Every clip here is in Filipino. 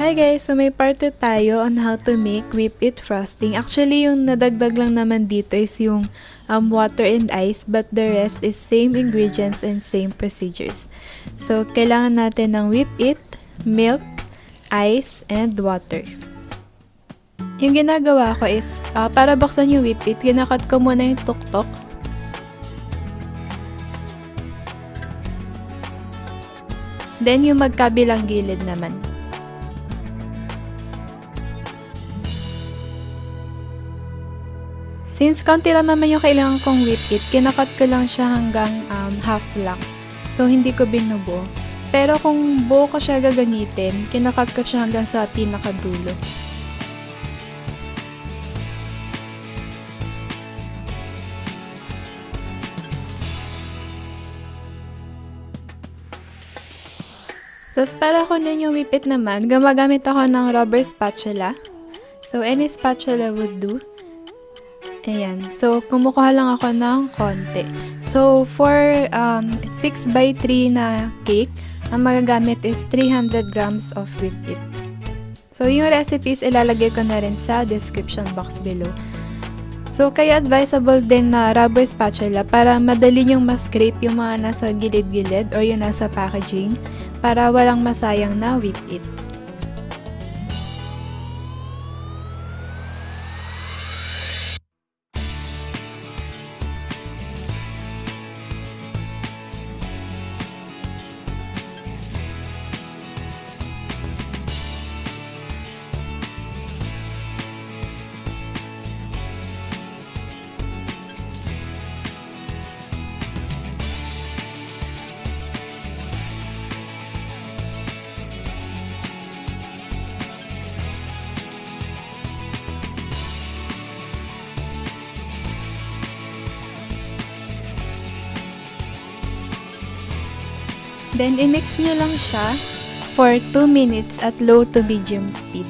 Hi guys! So may part 2 tayo on how to make Whippit frosting. Actually, yung nadagdag lang naman dito is yung water and ice, but the rest is same ingredients and same procedures. So, kailangan natin ng Whippit, milk, ice, and water. Yung ginagawa ko is, para buksan yung Whippit, kinakat ko muna yung tuktok. Then, yung magkabilang gilid naman. Since kaunti lang naman yung kailangan kong Whippit, kinakat ko lang siya hanggang half lang. So, hindi ko binubuo. Pero kung buo ko siya gagamitin, kinakat ko siya hanggang sa pinakadulo. Tapos para kunin yung Whippit naman, gumagamit ako ng rubber spatula. So, any spatula would do. Ayan. So, kumukuha lang ako ng konti. So, for 6x3 na cake, ang magagamit is 300 grams of Whippit. So, yung recipes ilalagay ko na rin sa description box below. So, kaya advisable din na rubber spatula para madali nyong ma-scrape yung mga nasa gilid-gilid or yung nasa packaging para walang masayang na Whippit. Then, i-mix nyo lang siya for 2 minutes at low to medium speed.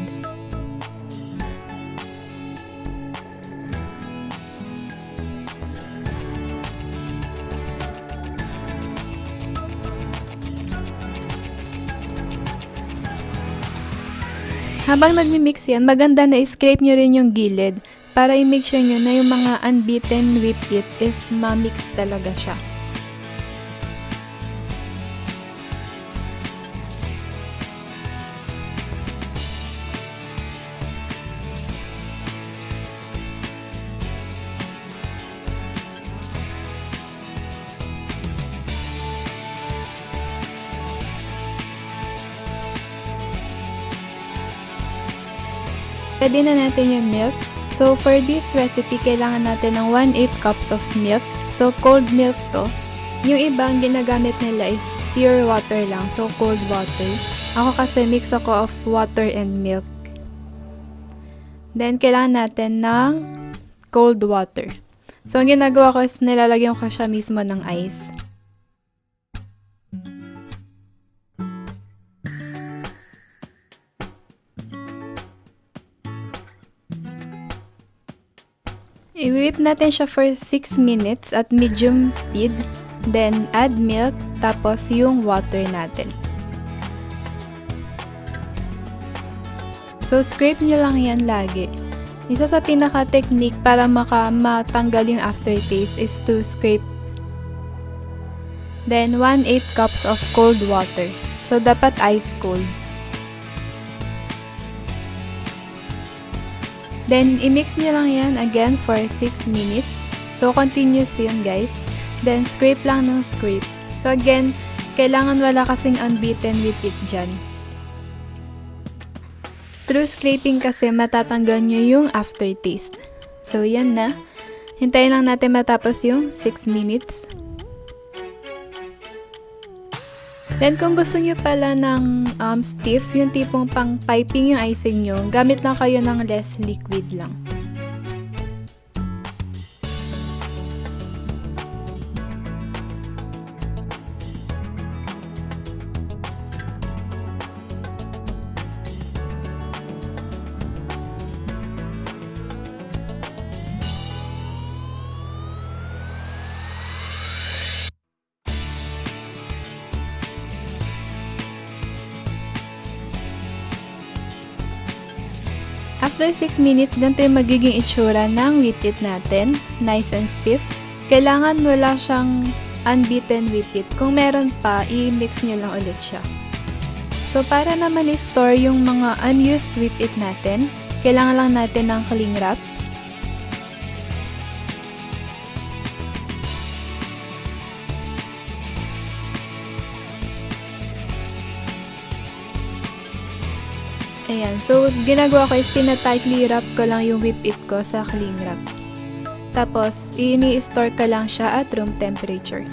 Habang nagmi-mix yan, maganda na i-scrape nyo rin yung gilid para i-make sure nyo na yung mga unbeaten Whippit is ma-mix talaga siya. Pwede na natin yung milk. So, for this recipe, kailangan natin ng 1/8 cups of milk. So, cold milk to. Yung ibang ginagamit nila is pure water lang. So, cold water. Ako kasi mix ako of water and milk. Then, kailangan natin ng cold water. So, ang ginagawa ko is nilalagyan ko siya mismo ng ice. I-whip natin siya for 6 minutes at medium speed. Then, add milk, tapos yung water natin. So, scrape nyo lang yan lagi. Isa sa pinaka-technique para matanggal yung aftertaste is to scrape. Then, 1/8 cups of cold water. So, dapat ice cold. Then, i-mix nyo lang yan again for 6 minutes. So, continuous yun guys. Then, scrape lang ng scrape. So, again, kailangan wala kasing unbeaten Whippit dyan. Through scraping kasi matatanggal nyo yung aftertaste. So, yan na. Hintayin lang natin matapos yung 6 minutes. Then, kung gusto nyo pala ng stiff, yung tipong pang piping yung icing nyo, gamit lang kayo ng less liquid lang. After 6 minutes, ganito yung magiging itsura ng Whippit natin. Nice and stiff. Kailangan wala siyang unbeaten Whippit. Kung meron pa, i-mix nyo lang ulit siya. So, para naman i-store yung mga unused Whippit natin, kailangan lang natin ng cling wrap. Ayan. So, ginagawa ko is tina-tightly wrap ko lang yung Whippit ko sa cling wrap. Tapos, ini-store ka lang siya at room temperature.